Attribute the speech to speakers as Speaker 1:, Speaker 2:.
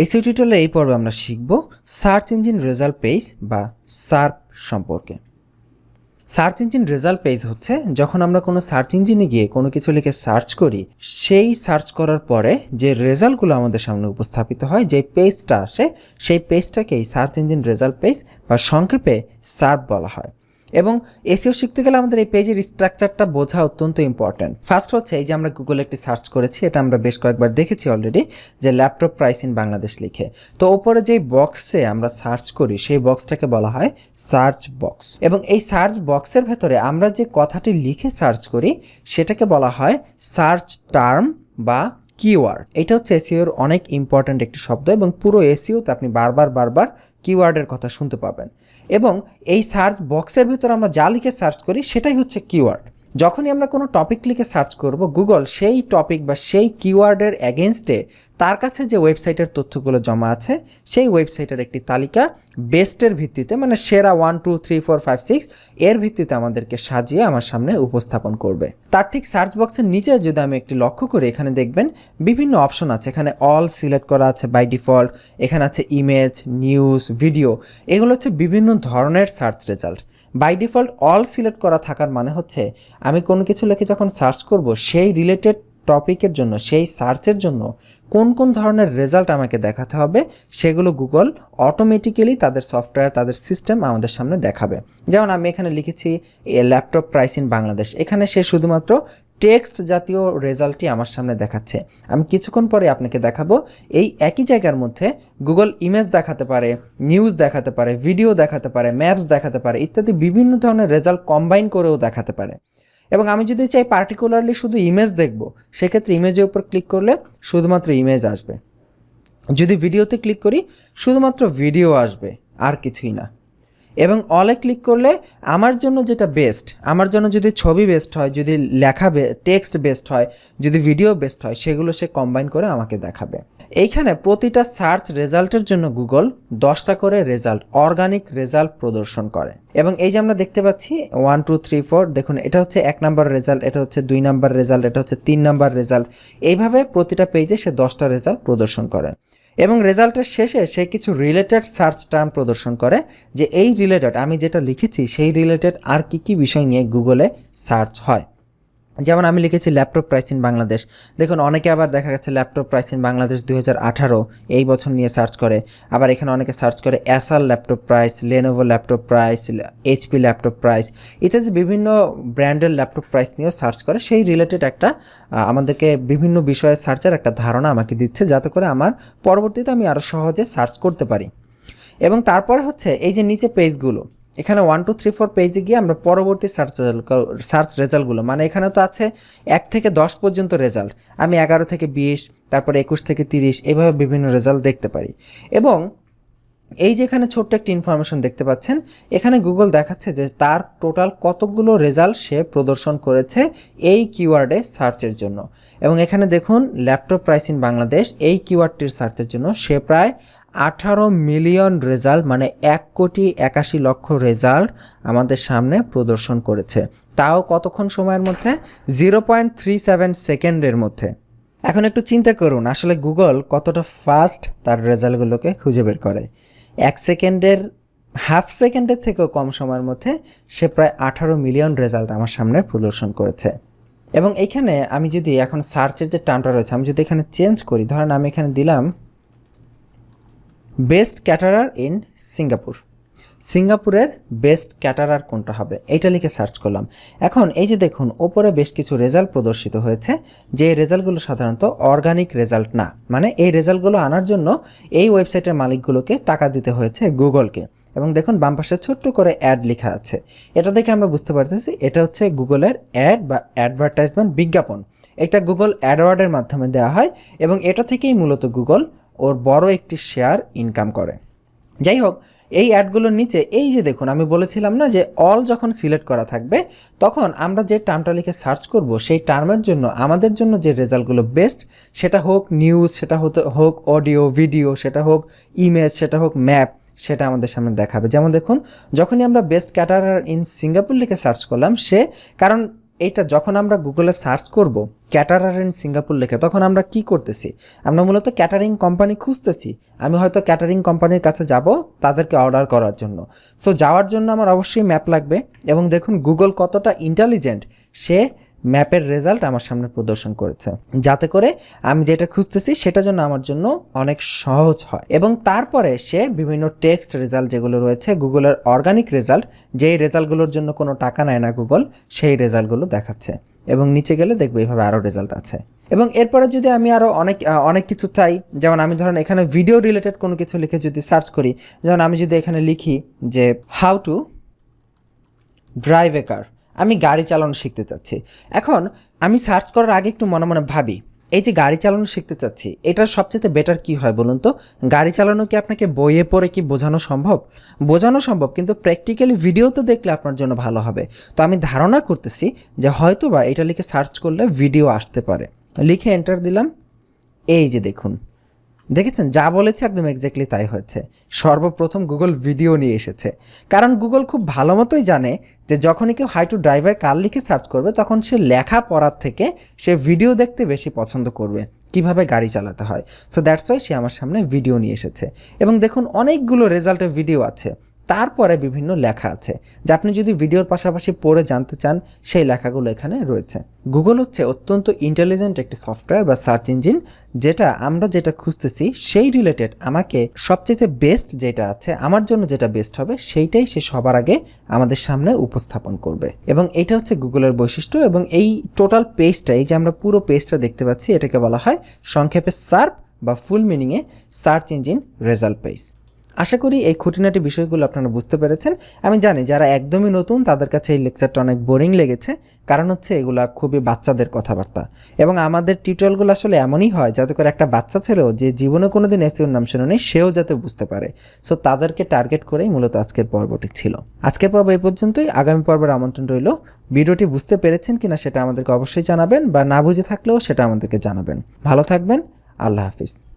Speaker 1: SEO টিউটোরিয়ালে এই পর্বে আমরা শিখব সার্চ ইঞ্জিন রেজাল্ট পেজ বা সার্প সম্পর্কে। সার্চ ইঞ্জিন রেজাল্ট পেজ হচ্ছে যখন আমরা কোনো সার্চ ইঞ্জিনে গিয়ে কোনো কিছু লিখে সার্চ করি, সেই সার্চ করার পরে যে রেজাল্টগুলো আমাদের সামনে উপস্থাপিত হয়, যে পেজটা আসে, সেই পেজটাকেই সার্চ ইঞ্জিন রেজাল্ট পেজ বা সংক্ষেপে সার্প বলা হয়। এবং এসইও শিখতে গেলে আমাদের এই পেজের স্ট্রাকচারটা বোঝা অত্যন্ত ইম্পর্ট্যান্ট। ফার্স্ট হচ্ছে এই যে আমরা গুগলে একটি সার্চ করেছি, এটা আমরা বেশ কয়েকবার দেখেছি অলরেডি, যে ল্যাপটপ প্রাইস ইন বাংলাদেশ লিখে। তো ওপরে যেই বক্সে আমরা সার্চ করি সেই বক্সটাকে বলা হয় সার্চ বক্স। এবং এই সার্চ বক্সের ভেতরে আমরা যে কথাটি লিখে সার্চ করি সেটাকে বলা হয় সার্চ টার্ম বা কিওয়ার্ড। এটা হচ্ছে এসইওর অনেক ইম্পর্ট্যান্ট একটি শব্দ এবং পুরো এসইওতে আপনি বারবার কিওয়ার্ডের কথা শুনতে পাবেন। এবং এই সার্চ বক্সের ভিতরে আমরা যা লিখে সার্চ করি সেটাই হচ্ছে কিওয়ার্ড। যখনই আমরা কোনো টপিক লিখে সার্চ করব, গুগল সেই টপিক বা সেই কিওয়ার্ডের এগেনস্টে তার কাছে যে ওয়েবসাইটের তথ্যগুলো জমা আছে সেই ওয়েবসাইটের একটি তালিকা বেস্টের ভিত্তিতে, মানে সেরা 1 2 3 4 5 6 এর ভিত্তিতে আমাদেরকে সাজিয়ে আমার সামনে উপস্থাপন করবে। তার ঠিক সার্চ বক্সের নিচে যদি আমি একটি লক্ষ্য করি, এখানে দেখবেন বিভিন্ন অপশন আছে। এখানে অল সিলেক্ট করা আছে বাই ডিফল্ট, এখানে আছে ইমেজ, নিউজ, ভিডিও। এগুলো হচ্ছে বিভিন্ন ধরনের search result. By default all select করা থাকার মানে হচ্ছে আমি কোনো কিছু লিখে যখন সার্চ করব সেই রিলেটেড টপিকের জন্য, সেই সার্চের জন্য কোন কোন ধরনের রেজাল্ট আমাকে দেখাতে হবে সেগুলো গুগল অটোমেটিক্যালি তাদের সফটওয়্যার, তাদের সিস্টেম আমাদের সামনে দেখাবে। যেমন আমি এখানে লিখেছি ল্যাপটপ প্রাইস ইন বাংলাদেশ, এখানে সে শুধুমাত্র টেক্সট জাতীয় রেজাল্টটি আমার সামনে দেখাচ্ছে। আমি কিছুক্ষণ পরে আপনাকে দেখাবো এই একই জায়গার মধ্যে গুগল ইমেজ দেখাতে পারে, নিউজ দেখাতে পারে, ভিডিও দেখাতে পারে, ম্যাপস দেখাতে পারে, ইত্যাদি বিভিন্ন ধরনের রেজাল্ট কম্বাইন করেও দেখাতে পারে। এবং আমি যদি চাই পার্টিকুলারলি শুধু ইমেজ দেখব, সেক্ষেত্রে ইমেজের উপর ক্লিক করলে শুধুমাত্র ইমেজ আসবে। যদি ভিডিওতে ক্লিক করি শুধুমাত্র ভিডিও আসবে, আর কিছুই না। এবং অলে ক্লিক করলে আমার জন্য যেটা বেস্ট, আমার জন্য যদি ছবি বেস্ট হয়, যদি লেখা টেক্সট বেস্ট হয়, যদি ভিডিও বেস্ট হয়, সেগুলো সে কম্বাইন করে আমাকে দেখাবে। এইখানে প্রতিটা সার্চ রেজাল্টের জন্য গুগল 10টা করে রেজাল্ট, অর্গানিক রেজাল্ট প্রদর্শন করে। এবং এই যে আমরা দেখতে পাচ্ছি 1 2 3 4, দেখুন এটা হচ্ছে 1 নাম্বার রেজাল্ট, এটা হচ্ছে 2 নাম্বার রেজাল্ট, এটা হচ্ছে 3 নাম্বার রেজাল্ট। এইভাবে প্রতিটা পেজে সে 10টা রেজাল্ট প্রদর্শন করে। এবং রেজাল্টের শেষে সে কিছু রিলেটেড সার্চ টার্ম প্রদর্শন করে, যে এই রিলেটেড আমি যেটা লিখেছি সেই রিলেটেড আর কি বিষয় নিয়ে গুগলে সার্চ হয়। যেমন আমি লিখেছি ল্যাপটপ প্রাইস ইন বাংলাদেশ, দেখুন অনেকে আবার দেখা গেছে ল্যাপটপ প্রাইস ইন বাংলাদেশ 2018 এই বছর নিয়ে সার্চ করে। আবার এখানে অনেকে সার্চ করে Acer laptop price, Lenovo laptop price, HP laptop price, ইত্যাদি বিভিন্ন ব্র্যান্ডের ল্যাপটপ প্রাইস নিয়েও সার্চ করে। সেই রিলেটেড একটা আমাদেরকে বিভিন্ন বিষয়ে সার্চের একটা ধারণা আমাকে দিচ্ছে, যাতে করে আমার পরবর্তীতে আমি আরও সহজে সার্চ করতে পারি। এবং তারপরে হচ্ছে এই যে নিচে পেজগুলো, এখানে 1 2 3 4 পেজে গিয়ে আমরা পরবর্তী সার্চ রেজাল্টগুলো, মানে এখানে তো আছে 1 থেকে 10 পর্যন্ত রেজাল্ট, আমি 11 থেকে 20, তারপরে 21 থেকে 30, এভাবে বিভিন্ন রেজাল্ট দেখতে পারি। এবং এই যে এখানে ছোট্ট একটি ইনফরমেশন দেখতে পাচ্ছেন, এখানে গুগল দেখাচ্ছে যে তার টোটাল কতগুলো রেজাল্ট সে প্রদর্শন করেছে এই কিওয়ার্ডে সার্চের জন্য। এবং এখানে দেখুন ল্যাপটপ প্রাইস ইন বাংলাদেশ, এই কিওয়ার্ডটির সার্চের জন্য সে প্রায় 18 মিলিয়ন রেজাল্ট, মানে 1,81,00,000 রেজাল্ট আমাদের সামনে প্রদর্শন করেছে। তাও কতক্ষণ সময়ের মধ্যে? 0.37 সেকেন্ডের মধ্যে। এখন একটু চিন্তা করুন আসলে গুগল কতটা ফাস্ট তার রেজাল্টগুলোকে খুঁজে বের করে। 1 সেকেন্ডের, হাফ সেকেন্ডের থেকেও কম সময়ের মধ্যে সে প্রায় 18 মিলিয়ন রেজাল্ট আমার সামনে প্রদর্শন করেছে। এবং এইখানে আমি যদি এখন সার্চের যে টার্মটা রয়েছে আমি যদি এখানে চেঞ্জ করি, ধরেন আমি এখানে দিলাম বেস্ট ক্যাটারার ইন সিঙ্গাপুর, সিঙ্গাপুরের বেস্ট ক্যাটারার কোনটা হবে এইটা লিখে সার্চ করলাম। এখন এই যে দেখুন ওপরে বেশ কিছু রেজাল্ট প্রদর্শিত হয়েছে, যে রেজাল্টগুলো সাধারণত অর্গানিক রেজাল্ট না, মানে এই রেজাল্টগুলো আনার জন্য এই ওয়েবসাইটের মালিকগুলোকে টাকা দিতে হয়েছে গুগলকে। এবং দেখুন বাম পাশে ছোট্ট করে অ্যাড লেখা আছে, এটা দেখে আমরা বুঝতে পারতেছি এটা হচ্ছে গুগলের অ্যাড বা অ্যাডভার্টাইজমেন্ট, বিজ্ঞাপন। এটা গুগল অ্যাডওয়ার্ডের মাধ্যমে দেওয়া হয় এবং এটা থেকেই মূলত গুগল ওর বড় একটি শেয়ার ইনকাম করে। যাই হোক, এই অ্যাডগুলোর নিচে এই যে দেখুন আমি বলেছিলাম না যে অল যখন সিলেক্ট করা থাকবে তখন আমরা যে টার্মটা লিখে সার্চ করব সেই টার্মের জন্য আমাদের জন্য যে রেজাল্টগুলো বেস্ট, সেটা হোক নিউজ, সেটা হোক অডিও ভিডিও, সেটা হোক ইমেজ, সেটা হোক ম্যাপ, সেটা আমাদের সামনে দেখাবে। যেমন দেখুন যখনই আমরা বেস্ট ক্যাটারার ইন সিঙ্গাপুর লিখে সার্চ করলাম, কারণ এইটা যখন আমরা গুগলে সার্চ করব ক্যাটারার ইন সিঙ্গাপুর লিখে, তখন আমরা কি করতেছি, আমরা মূলত ক্যাটারিং কোম্পানি খুঁজতেছি। আমি হয়তো ক্যাটারিং কোম্পানির কাছে যাব তাদেরকে অর্ডার করার জন্য। সো যাওয়ার জন্য আমার অবশ্যই ম্যাপ লাগবে, এবং দেখুন গুগল কতটা ইন্টেলিজেন্ট, সে ম্যাপের রেজাল্ট আমার সামনে প্রদর্শন করেছে, যাতে করে আমি যেটা খুঁজতেছি সেটা জন্য আমার জন্য অনেক সহজ হয়। এবং তারপরে সে বিভিন্ন টেক্সট রেজাল্ট যেগুলো রয়েছে, গুগলের অর্গানিক রেজাল্ট, যেই রেজাল্টগুলোর জন্য কোনো টাকা নেয় না গুগল, সেই রেজাল্টগুলো দেখাচ্ছে। এবং নিচে গেলে দেখবো এইভাবে আরও রেজাল্ট আছে। এবং এরপরে যদি আমি আরও অনেক কিছু চাই, যেমন আমি ধরেন এখানে ভিডিও রিলেটেড কোনো কিছু লিখে যদি সার্চ করি, যেমন আমি যদি এখানে লিখি যে হাউ টু ড্রাইভ এ কার, আমি গাড়ি চালানো শিখতে চাচ্ছি। এখন আমি সার্চ করার আগে একটু মনে মনে ভাবি, এই যে গাড়ি চালানো শিখতে চাচ্ছি, এটার সবচেয়ে বেটার কি হয় বলুন তো? গাড়ি চালানো কি আপনাকে বইয়ে পড়ে কি বোঝানো সম্ভব? বোঝানো সম্ভব, কিন্তু প্র্যাকটিক্যালি ভিডিওতে দেখলে আপনার জন্য ভালো হবে। তো আমি ধারণা করতেছি যে হয়তো বা এটা লিখে সার্চ করলে ভিডিও আসতে পারে। লিখে এন্টার দিলাম, এই যে দেখুন, দেখেছেন যা বলেছে একদম এক্স্যাক্টলি তাই হয়েছে। সর্বপ্রথম গুগল ভিডিও নিয়ে এসেছে, কারণ গুগল খুব ভালো মতোই জানে যে যখনই কেউ হাই টু ড্রাইভার কার লিখে সার্চ করবে, তখন সে লেখা পড়ার থেকে সে ভিডিও দেখতে বেশি পছন্দ করবে, কিভাবে গাড়ি চালাতে হয়। সো দ্যাটস ওয়াই সে আমার সামনে ভিডিও নিয়ে এসেছে। এবং দেখুন অনেকগুলো রেজাল্টের ভিডিও আছে, তারপরে বিভিন্ন লেখা আছে, যা আপনি যদি ভিডিওর পাশাপাশি পড়ে জানতে চান, সেই লেখাগুলো এখানে রয়েছে। গুগল হচ্ছে অত্যন্ত ইন্টেলিজেন্ট একটি সফটওয়্যার বা সার্চ ইঞ্জিন, যেটা আমরা যেটা খুঁজতেছি সেই রিলেটেড আমাকে সবচেয়ে বেস্ট যেটা আছে, আমার জন্য যেটা বেস্ট হবে, সেইটাই সে সবার আগে আমাদের সামনে উপস্থাপন করবে। এবং এটা হচ্ছে গুগলের বৈশিষ্ট্য। এবং এই টোটাল পেজটা, এই যে আমরা পুরো পেজটা দেখতে পাচ্ছি, এটাকে বলা হয় সংক্ষেপে সার্প বা ফুল মিনিংয়ে সার্চ ইঞ্জিন রেজাল্ট পেজ। আশা করি এই খুঁটিনাটি বিষয়গুলো আপনারা বুঝতে পেরেছেন। আমি জানি যারা একদমই নতুন তাদের কাছে এই লেকচারটা অনেক বোরিং লেগেছে, কারণ হচ্ছে এগুলা খুবই বাচ্চাদের কথাবার্তা। এবং আমাদের টিউটোরিয়ালগুলো আসলে এমনই হয় যাতে করে একটা বাচ্চা ছেলেও, যে জীবনে কোনোদিন এসইওর নাম শুনেনি, সেও যাতে বুঝতে পারে। সো তাদেরকে টার্গেট করেই মূলত আজকের পর্বটি ছিল। আজকের পর্ব এই পর্যন্তই। আগামী পর্বের আমন্ত্রণ রইল। ভিডিওটি বুঝতে পেরেছেন কিনা সেটা আমাদেরকে অবশ্যই জানাবেন, বা না বুঝে থাকলেও সেটা আমাদেরকে জানাবেন। ভালো থাকবেন। আল্লাহ হাফিজ।